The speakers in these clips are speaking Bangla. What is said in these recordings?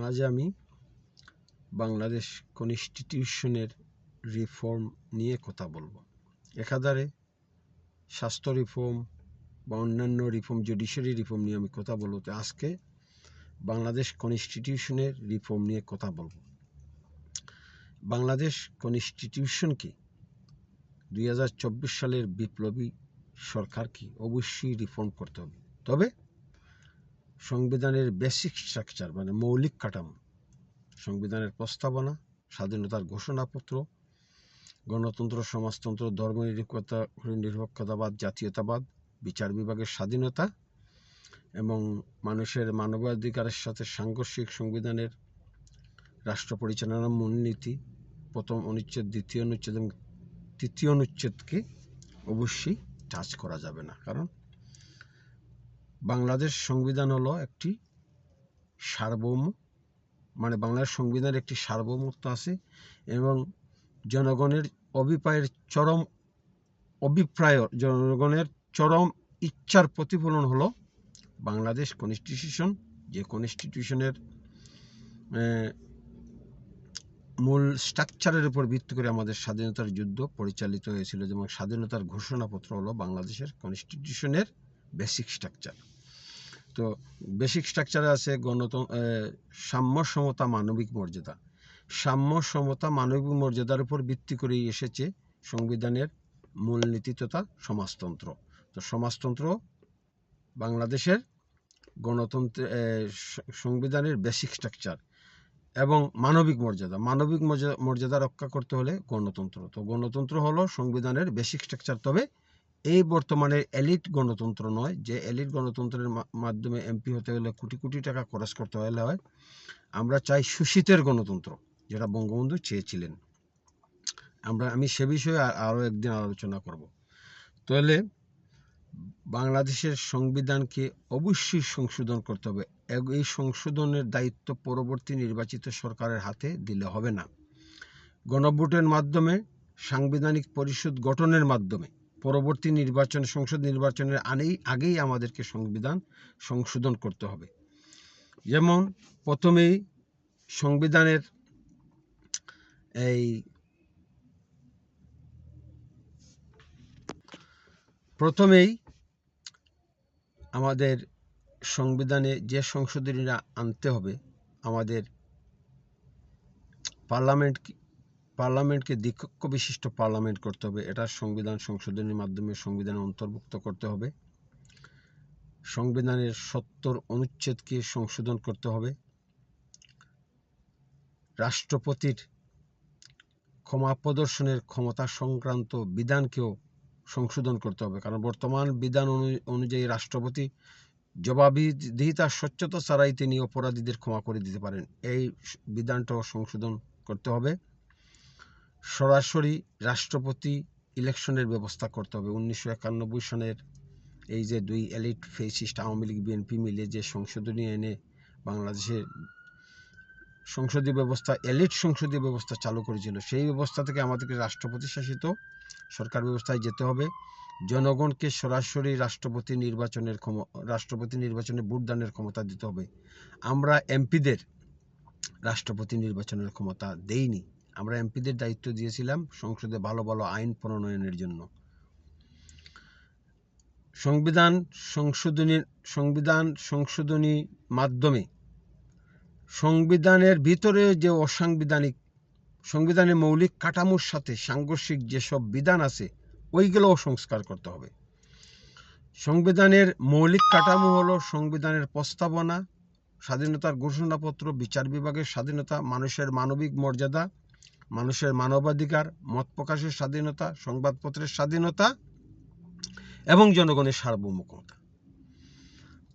আজ আমি বাংলাদেশ কনস্টিটিউশনের রিফর্ম নিয়ে কথা বলবো। একাধারে স্বাস্থ্য রিফর্ম বা অন্যান্য রিফর্ম, জুডিশিয়ারি রিফর্ম নিয়ে আমি কথা বলবো। তো আজকে বাংলাদেশ কনস্টিটিউশনের রিফর্ম নিয়ে কথা বলবো। বাংলাদেশ কনস্টিটিউশন কি 2024 সালের বিপ্লবী সরকার কি অবশ্যই রিফর্ম করতে হবে। তবে সংবিধানের বেসিক স্ট্রাকচার মানে মৌলিক কাঠামো, সংবিধানের প্রস্তাবনা, স্বাধীনতার ঘোষণাপত্র, গণতন্ত্র, সমাজতন্ত্র, ধর্মনিরপেক্ষতাবাদ, জাতীয়তাবাদ, বিচার বিভাগের স্বাধীনতা এবং মানুষের মানবাধিকারের সাথে সাংঘর্ষিক সংবিধানের রাষ্ট্র পরিচালনার মূলনীতি, প্রথম অনুচ্ছেদ, দ্বিতীয় অনুচ্ছেদ এবং তৃতীয় অনুচ্ছেদকে অবশ্যই টাচ করা যাবে না। কারণ বাংলাদেশ সংবিধান হলো একটি সার্বভৌম, মানে বাংলাদেশ সংবিধানের একটি সার্বভৌমত্ব আছে এবং জনগণের জনগণের চরম ইচ্ছার প্রতিফলন হলো বাংলাদেশ কনস্টিটিউশন, যে কনস্টিটিউশনের মূল স্ট্রাকচারের উপর ভিত্তি করে আমাদের স্বাধীনতার যুদ্ধ পরিচালিত হয়েছিল। যেমন স্বাধীনতার ঘোষণাপত্র হলো বাংলাদেশের কনস্টিটিউশনের বেসিক স্ট্রাকচার। তো বেসিক স্ট্রাকচারে আছে সাম্য, সমতা, মানবিক মর্যাদা। সাম্য, সমতা, মানবিক মর্যাদার উপর ভিত্তি করেই এসেছে সংবিধানের মূলনীতি তথা সমাজতন্ত্র। তো সমাজতন্ত্র বাংলাদেশের সংবিধানের বেসিক স্ট্রাকচার এবং মানবিক মর্যাদা রক্ষা করতে হলে গণতন্ত্র। তো গণতন্ত্র হলো সংবিধানের বেসিক স্ট্রাকচার। তবে এই বর্তমানে এলিট গণতন্ত্র নয়, যে এলিট গণতন্ত্রের মাধ্যমে এমপি হতে হলে কোটি কোটি টাকা খরচ করতে হলে হয়। আমরা চাই সুশীতের গণতন্ত্র, যেটা বঙ্গবন্ধু চেয়েছিলেন। আমি সে বিষয়ে আরও একদিন আলোচনা করব। তাহলে বাংলাদেশের সংবিধানকে অবশ্যই সংশোধন করতে হবে। এই সংশোধনের দায়িত্ব পরবর্তী নির্বাচিত সরকারের হাতে দিলে হবে না। গণভোটের মাধ্যমে, সাংবিধানিক পরিষদ গঠনের মাধ্যমে পরবর্তী সংসদ নির্বাচনের আগেই আমাদেরকে সংবিধান সংশোধন করতে হবে। যেমন প্রথমেই আমাদের সংবিধানে যে সংশোধনীরা আনতে হবে, আমাদের পার্লামেন্টকে দ্বিকক্ষ বিশিষ্ট পার্লামেন্ট করতে হবে। এটা সংবিধান সংশোধনীর মাধ্যমে সংবিধানে অন্তর্ভুক্ত করতে হবে। সংবিধানের 70 অনুচ্ছেদকে সংশোধন করতে হবে। রাষ্ট্রপতির ক্ষমা প্রদর্শনের ক্ষমতা সংক্রান্ত বিধানকেও সংশোধন করতে হবে। কারণ বর্তমান বিধান অনুযায়ী রাষ্ট্রপতি জবাবদিহিতার স্বচ্ছতা ছাড়াই তিনি অপরাধীদের ক্ষমা করে দিতে পারেন। এই বিধানটাও সংশোধন করতে হবে। সরাসরি রাষ্ট্রপতি ইলেকশনের ব্যবস্থা করতে হবে। 1991 সনের এই যে দুই elite fascist Awami League BNP মিলে যে সংশোধনী এনে বাংলাদেশের এলিট সংসদীয় ব্যবস্থা চালু করেছিল, সেই ব্যবস্থা থেকে আমাদেরকে রাষ্ট্রপতি শাসিত সরকার ব্যবস্থায় যেতে হবে। জনগণকে সরাসরি রাষ্ট্রপতি নির্বাচনে ভোটদানের ক্ষমতা দিতে হবে। আমরা এমপিদের রাষ্ট্রপতি নির্বাচনের ক্ষমতা দেইনি। আমরা এমপিদের দায়িত্ব দিয়েছিলাম সংসদে ভালো ভালো আইন প্রণয়নের জন্য। সংবিধান সংশোধনী মাধ্যমে সংবিধানের ভিতরে যে সংবিধানের মৌলিক কাঠামোর সাথে সাংঘর্ষিক যেসব বিধান আছে ওইগুলোও সংস্কার করতে হবে। সংবিধানের মৌলিক কাঠামো হলো সংবিধানের প্রস্তাবনা, স্বাধীনতার ঘোষণাপত্র, বিচার বিভাগের স্বাধীনতা, মানুষের মানবিক মর্যাদা, মানুষের মানবাধিকার, মত প্রকাশের স্বাধীনতা, সংবাদপত্রের স্বাধীনতা এবং জনগণের সার্বভৌমতা।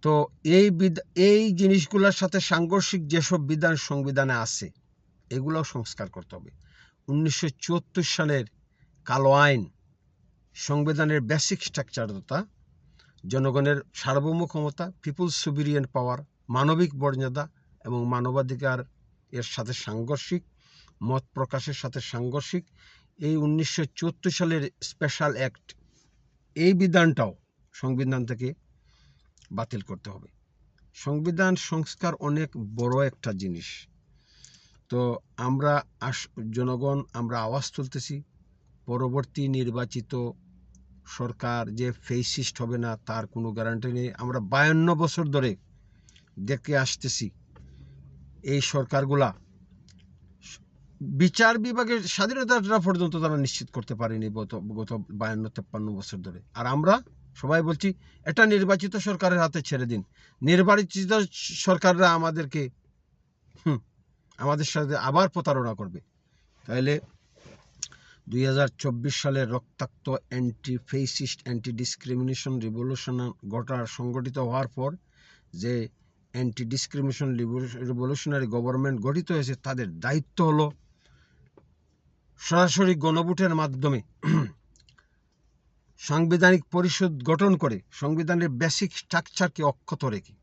তো এই জিনিসগুলোর সাথে সাংঘর্ষিক যেসব বিধান সংবিধানে আছে এগুলোও সংস্কার করতে হবে। 1974 সালের কালো আইন সংবিধানের বেসিক স্ট্রাকচার তথা জনগণের সার্বভৌম ক্ষমতা, পিপুলস সুবিরিয়ান পাওয়ার, মানবিক মর্যাদা এবং মানবাধিকার এর সাথে সাংঘর্ষিক, মত প্রকাশের সাথে সাংঘর্ষিক এই 1974 সালের স্পেশাল অ্যাক্ট, এই বিধানটাও সংবিধান থেকে বাতিল করতে হবে। সংবিধান সংস্কার অনেক বড় একটা জিনিস। তো আমরা জনগণ আমরা আওয়াজ তুলতেছি, পরবর্তী নির্বাচিত সরকার যে ফেসিস্ট হবে না তার কোনো গ্যারান্টি নেই। আমরা 52 বছর ধরে দেখে আসতেছি এই সরকারগুলা বিচার বিভাগের স্বাধীনতাটা পর্যন্ত তারা নিশ্চিত করতে পারেনি গত 52-53 বছর ধরে। আর আমরা সবাই বলছি এটা নির্বাচিত সরকারের হাতে ছেড়ে দিন, নির্বাচিত সরকাররা আমাদের সাথে আবার প্রতারণা করবে। তাহলে 2024 সালে রক্তাক্ত anti fascist anti discrimination revolution সংগঠিত হওয়ার পর যে অ্যান্টি ডিসক্রিমিনেশন রিভলিউশনারি গভর্নমেন্ট গঠিত হয়েছে, তাদের দায়িত্ব হলো সরাসরি গণভোটের মাধ্যমে সাংবিধানিক পরিষদ গঠন করে সংবিধানের বেসিক স্ট্রাকচারকে অক্ষত রেখে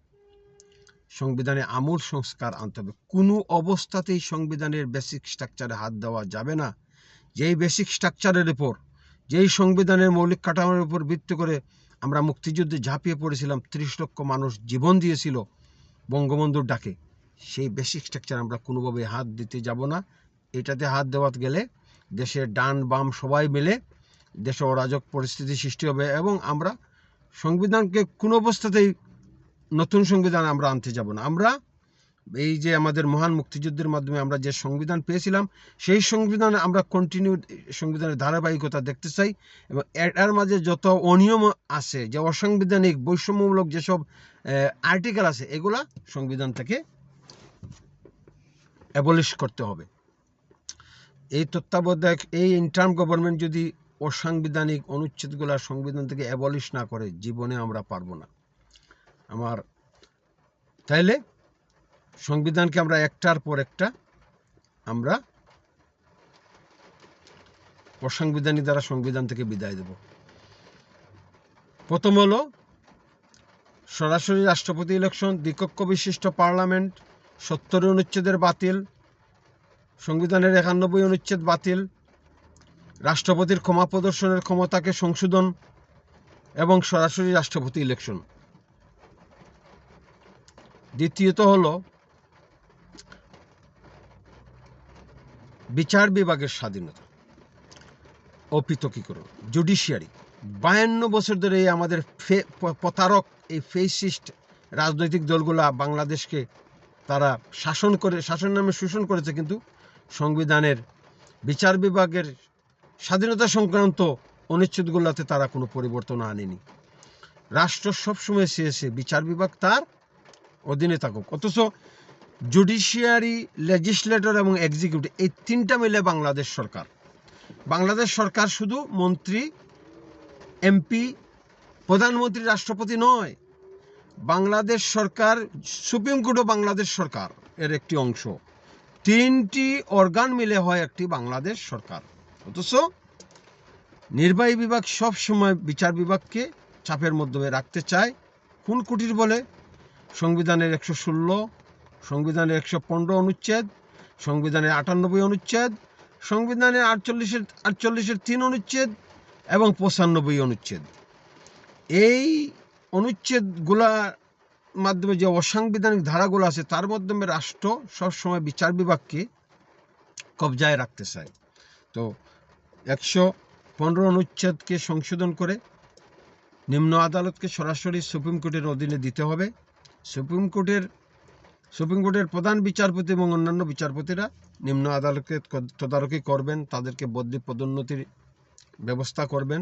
সংবিধানে আমূল সংস্কার আনতে হবে। কোনো অবস্থাতেই সংবিধানের বেসিক স্ট্রাকচারে হাত দেওয়া যাবে না। যেই বেসিক স্ট্রাকচারের উপর, যেই সংবিধানের মৌলিক কাঠামোর উপর ভিত্তি করে আমরা মুক্তিযুদ্ধে ঝাঁপিয়ে পড়েছিলাম, 30 লক্ষ মানুষ জীবন দিয়েছিল বঙ্গবন্ধুর ডাকে, সেই বেসিক স্ট্রাকচার আমরা কোনোভাবে হাত দিতে যাব না। এটাতে হাত দেওয়া গেলে দেশের ডান বাম সবাই মিলে দেশে অরাজক পরিস্থিতি সৃষ্টি হবে এবং আমরা সংবিধানকে কোনো অবস্থাতেই নতুন সংবিধান আমরা আনতে যাব না। আমরা এই যে আমাদের মহান মুক্তিযুদ্ধের মাধ্যমে আমরা যে সংবিধান পেয়েছিলাম, সেই সংবিধান আমরা কন্টিনিউ সংবিধানের ধারাবাহিকতা দেখতে চাই এবং এর মাঝে যত অনিয়ম আছে, যে অসাংবিধানিক বৈষম্যমূলক যেসব আর্টিকেল আছে, এগুলা সংবিধান থেকে অ্যাবলিশ করতে হবে। এই তত্ত্বাবধায়ক এই ইন্টার্ম গভর্নমেন্ট যদি অসাংবিধানিক অনুচ্ছেদগুলা সংবিধান থেকে অ্যাবলিশ না করে, জীবনে আমরা পারবো না। তাইলে সংবিধানকে আমরা একটার পর একটা আমরা অসাংবিধানিক দ্বারা সংবিধান থেকে বিদায় দেব। প্রথম হলো সরাসরি রাষ্ট্রপতি ইলেকশন, দ্বিকক্ষ বিশিষ্ট পার্লামেন্ট, 70 অনুচ্ছেদের বাতিল, সংবিধানের 91 অনুচ্ছেদ বাতিল, রাষ্ট্রপতির ক্ষমা প্রদর্শনের ক্ষমতাকে সংশোধন এবং সরাসরি রাষ্ট্রপতি ইলেকশন। দ্বিতীয়ত হলো বিচার বিভাগের স্বাধীনতা ও পৃথকীকরণ, জুডিশিয়ারি। 52 বছর ধরে আমাদের প্রতারক এই ফেসিস্ট রাজনৈতিক দলগুলা বাংলাদেশকে তারা শাসন নামে শোষণ করেছে, কিন্তু সংবিধানের বিচার বিভাগের স্বাধীনতা সংক্রান্ত অনুচ্ছেদগুলোতে তারা কোনো পরিবর্তন আনেনি। রাষ্ট্র সবসময় চেয়েছে বিচার বিভাগ তার অধীনে থাকুক, অথচ জুডিশিয়ারি, লেজিসলেটর এবং এক্সিকিউটিভ এই তিনটা মিলে বাংলাদেশ সরকার শুধু মন্ত্রী, এমপি, প্রধানমন্ত্রী, রাষ্ট্রপতি নয়। বাংলাদেশ সরকার, সুপ্রিম কোর্টও বাংলাদেশ সরকার এর একটি অংশ। 3টি অর্গান মিলে হয় একটি বাংলাদেশ সরকার। অথচ নির্বাহী বিভাগ সব সময় বিচার বিভাগকে চাপের মধ্যে রাখতে চায়। কোন কুটির বলে? সংবিধানের 116, সংবিধানের 115 অনুচ্ছেদ, সংবিধানের 98 অনুচ্ছেদ, সংবিধানের 48-এর 3 অনুচ্ছেদ এবং 95 অনুচ্ছেদ। এই অনুচ্ছেদগুলার মাধ্যমে যে অসাংবিধানিক ধারাগুলো আছে, তার মাধ্যমে রাষ্ট্র সবসময় বিচার বিভাগকে কবজায় রাখতে চায়। তো 115 অনুচ্ছেদকে সংশোধন করে নিম্ন আদালতকে সরাসরি সুপ্রিম কোর্টের অধীনে দিতে হবে। সুপ্রিম কোর্টের প্রধান বিচারপতি এবং অন্যান্য বিচারপতিরা নিম্ন আদালতকে তদারকি করবেন, তাদেরকে বদলি পদোন্নতির ব্যবস্থা করবেন।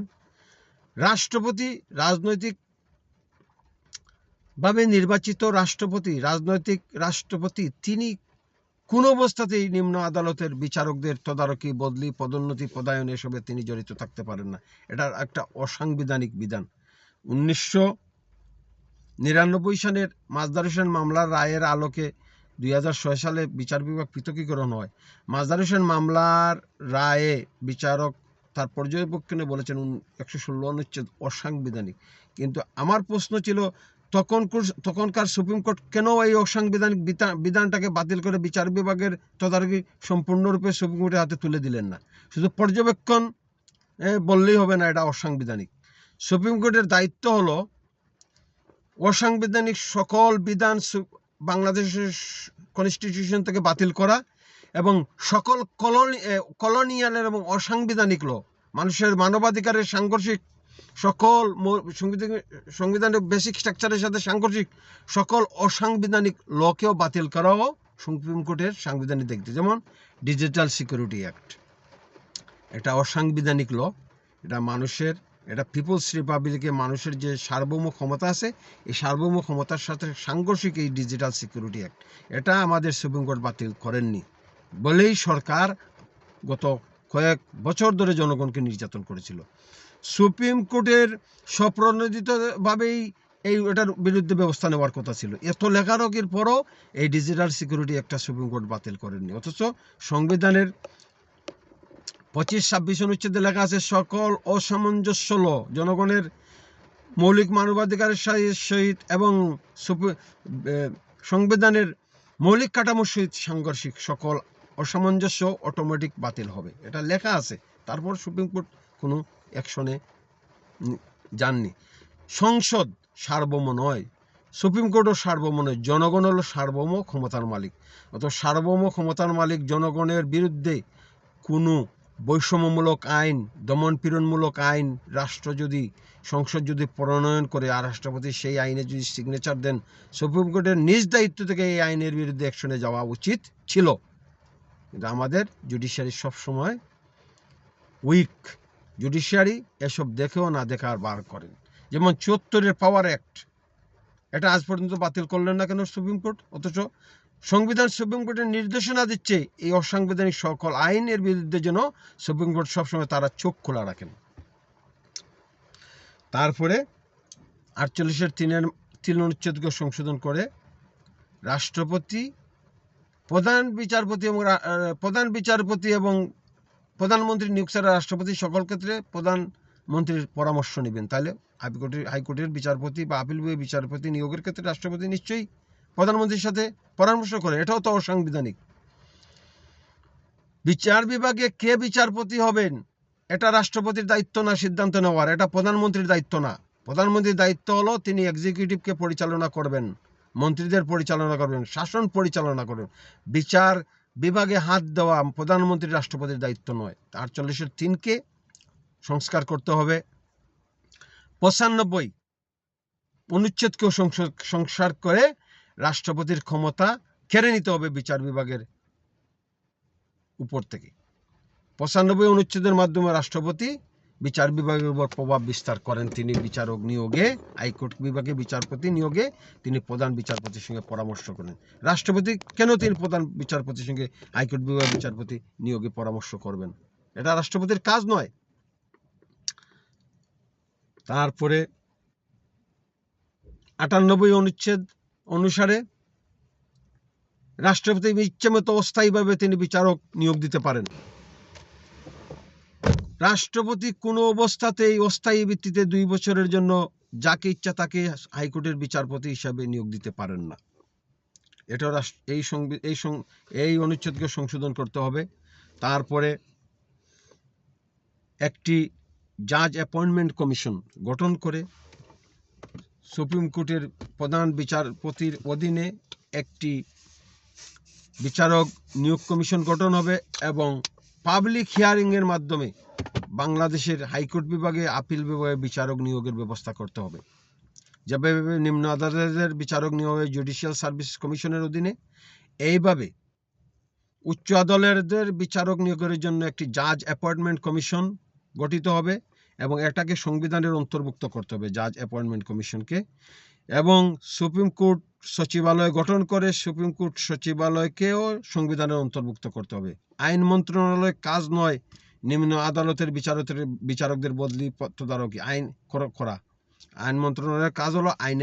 রাষ্ট্রপতি রাজনৈতিকভাবে নির্বাচিত রাজনৈতিক রাষ্ট্রপতি, তিনি কোন অবস্থাতেই নিম্ন আদালতের বিচারকদের তদারকি, বদলি, পদোন্নতি, পদায়ন এসবে তিনি জড়িত থাকতে পারেন না। এটা একটা অসাংবিধানিক বিধান। 1999 সালের মাজদার হোসেন মামলার রায়ের আলোকে 2006 সালে বিচার বিভাগ পৃথকীকরণ হয়। মাজদার হোসেন মামলার রায়ে বিচারক তার পর্যবেক্ষণে বলেছেন 116 অনুচ্ছেদ অসাংবিধানিক। কিন্তু আমার প্রশ্ন ছিল, তখনকার সুপ্রিম কোর্ট কেন এই অসাংবিধানিক বিধানটাকে বাতিল করে বিচার বিভাগের তদারকি সম্পূর্ণরূপে সুপ্রিম কোর্টের হাতে তুলে দিলেন না? শুধু পর্যবেক্ষণ বললেই হবে না এটা অসাংবিধানিক। সুপ্রিম কোর্টের দায়িত্ব হলো অসাংবিধানিক সকল বিধান বাংলাদেশের কনস্টিটিউশন থেকে বাতিল করা এবং সকল কলোনিয়ালের এবং অসাংবিধানিক ল, মানুষের মানবাধিকারের সাংঘর্ষিক সকল সংবিধানের বেসিক স্ট্রাকচারের সাথে সাংঘর্ষিক সকল অসাংবিধানিক লকেও বাতিল করাও সুপ্রিম কোর্টের সাংবিধানিক দিক থেকে। যেমন ডিজিটাল সিকিউরিটি অ্যাক্ট, এটা অসাংবিধানিক ল, এটা পিপলস রিপাবলিকে মানুষের যে সার্বভৌম ক্ষমতা আছে, এই সার্বভৌম ক্ষমতার সাথে সাংঘর্ষিক এই ডিজিটাল সিকিউরিটি অ্যাক্ট, এটা আমাদের সুপ্রিম কোর্ট বাতিল করেননি বলেই সরকার গত কয়েক বছর ধরে জনগণকে নির্যাতন করেছিল। সুপ্রিম কোর্টের স্বপ্রণোদিতভাবেই এটার বিরুদ্ধে ব্যবস্থা নেওয়ার কথা ছিল। এত লেখালেখির পরও এই ডিজিটাল সিকিউরিটি একটা সুপ্রিম কোর্ট বাতিল করেননি। অথচ সংবিধানের 25-26 অনুচ্ছেদে লেখা আছে, সকল অসামঞ্জস্য ল জনগণের মৌলিক মানবাধিকারের সহিত এবং সংবিধানের মৌলিক কাঠামোর সহিত সাংঘর্ষিক সকল অসামঞ্জস্য অটোমেটিক বাতিল হবে, এটা লেখা আছে। তারপর সুপ্রিম কোর্ট কোনো অ্যাকশনে যাননি। সংসদ সার্বভৌম নয়, সুপ্রিম কোর্টও সার্বভৌম নয়, জনগণ হলো সার্বভৌম ক্ষমতার মালিক। অত সার্বভৌম ক্ষমতার মালিক জনগণের বিরুদ্ধে কোনো বৈষম্যমূলক আইন, দমনপীড়নমূলক আইন সংসদ যদি প্রণয়ন করে আর রাষ্ট্রপতি সেই আইনে যদি সিগনেচার দেন, সুপ্রিম কোর্টের নিজ দায়িত্ব থেকে এই আইনের বিরুদ্ধে অ্যাকশনে যাওয়া উচিত ছিল। কিন্তু আমাদের জুডিশিয়ারি সবসময় উইক, জুডিশিয়ারি এসব দেখেও না দেখার বার করেন। যেমন 74-এর পাওয়ার অ্যাক্ট, এটা আজ পর্যন্ত বাতিল করলেন না কেন সুপ্রিম কোর্ট? অথচ সংবিধান সুপ্রিম কোর্টের নির্দেশনা দিচ্ছে এই অসাংবিধানিক সকল আইনের বিরুদ্ধে যেন সুপ্রিম কোর্ট সবসময় তারা চোখ খোলা রাখেন। তারপরে 48-এর 3 অনুচ্ছেদকে সংশোধন করে রাষ্ট্রপতি, প্রধান বিচারপতি এবং প্রধানমন্ত্রী নিয়োগ ছাড়া রাষ্ট্রপতি সকল ক্ষেত্রে প্রধানমন্ত্রীর পরামর্শ নেবেন। তাহলে হাইকোর্টের বিচারপতি বা আপিল বিভাগের বিচারপতি নিয়োগের ক্ষেত্রে রাষ্ট্রপতি নিশ্চয়ই প্রধানমন্ত্রীর সাথে পরামর্শ করে, এটাও তো অসাংবিধানিক। বিচার বিভাগে কে বিচারপতি হবেন এটা রাষ্ট্রপতির দায়িত্ব না সিদ্ধান্ত নেওয়ার, এটা প্রধানমন্ত্রীর দায়িত্ব না। প্রধানমন্ত্রীর দায়িত্ব হলো তিনি এক্সিকিউটিভকে পরিচালনা করবেন, মন্ত্রীদের পরিচালনা করবেন, শাসন পরিচালনা করবেন। বিচার বিভাগে হাত দেওয়া প্রধানমন্ত্রী রাষ্ট্রপতির দায়িত্ব নয়। 48-এর 3-কে সংস্কার করতে হবে। 95 অনুচ্ছেদকেও সংস্কার করে রাষ্ট্রপতির ক্ষমতা কেড়ে নিতে হবে বিচার বিভাগের উপর থেকে। 95 অনুচ্ছেদের মাধ্যমে রাষ্ট্রপতি বিচার বিভাগের উপর প্রভাব বিস্তার করেন। তিনি বিচারক নিয়োগে, হাইকোর্ট বিভাগে বিচারপতি নিয়োগে তিনি প্রধান বিচারপতির সঙ্গে পরামর্শ করেন। রাষ্ট্রপতি কেন তিনি প্রধান বিচারপতির সঙ্গে হাইকোর্ট বিভাগের বিচারপতি নিয়োগে পরামর্শ করবেন? এটা রাষ্ট্রপতির কাজ নয়। তারপরে 98 অনুচ্ছেদ অনুসারে রাষ্ট্রপতি ইচ্ছামতো অস্থায়ীভাবে তিনি বিচারক নিয়োগ দিতে পারেন। রাষ্ট্রপতি কোনো অবস্থাতেই অস্থায়ী ভিত্তিতে 2 বছরের জন্য যাকে ইচ্ছা তাকে হাইকোর্টের বিচারপতি হিসাবে নিয়োগ দিতে পারেন না। এটা এই অনুচ্ছেদকে সংশোধন করতে হবে। তারপরে একটি জাজ অ্যাপয়েন্টমেন্ট কমিশন গঠন করে সুপ্রিম কোর্টের প্রধান বিচারপতির অধীনে একটি বিচারক নিয়োগ কমিশন গঠন হবে এবং পাবলিক হিয়ারিংয়ের মাধ্যমে বাংলাদেশের হাইকোর্ট বিভাগে, আপিল বিভাগে বিচারক নিয়োগের ব্যবস্থা করতে হবে। যেভাবে নিম্ন আদালতের বিচারক নিয়োগ হয় জুডিশিয়াল সার্ভিস কমিশনের অধীনে, এইভাবে উচ্চ আদালতের বিচারক নিয়োগের জন্য একটি জাজ অ্যাপয়েন্টমেন্ট কমিশন গঠিত হবে এবং এটাকে সংবিধানের অন্তর্ভুক্ত করতে হবে জাজ অ্যাপয়েন্টমেন্ট কমিশনকে। এবং সুপ্রিম কোর্ট সচিবালয় গঠন করে সুপ্রিম কোর্ট সচিবালয়কেও সংবিধানের অন্তর্ভুক্ত করতে হবে। আইন মন্ত্রণালয়ের কাজ নয় নিম্ন আদালতের বিচারকদের বদলি তদারকি আইন করা। আইন মন্ত্রণালয়ের কাজ হলো আইন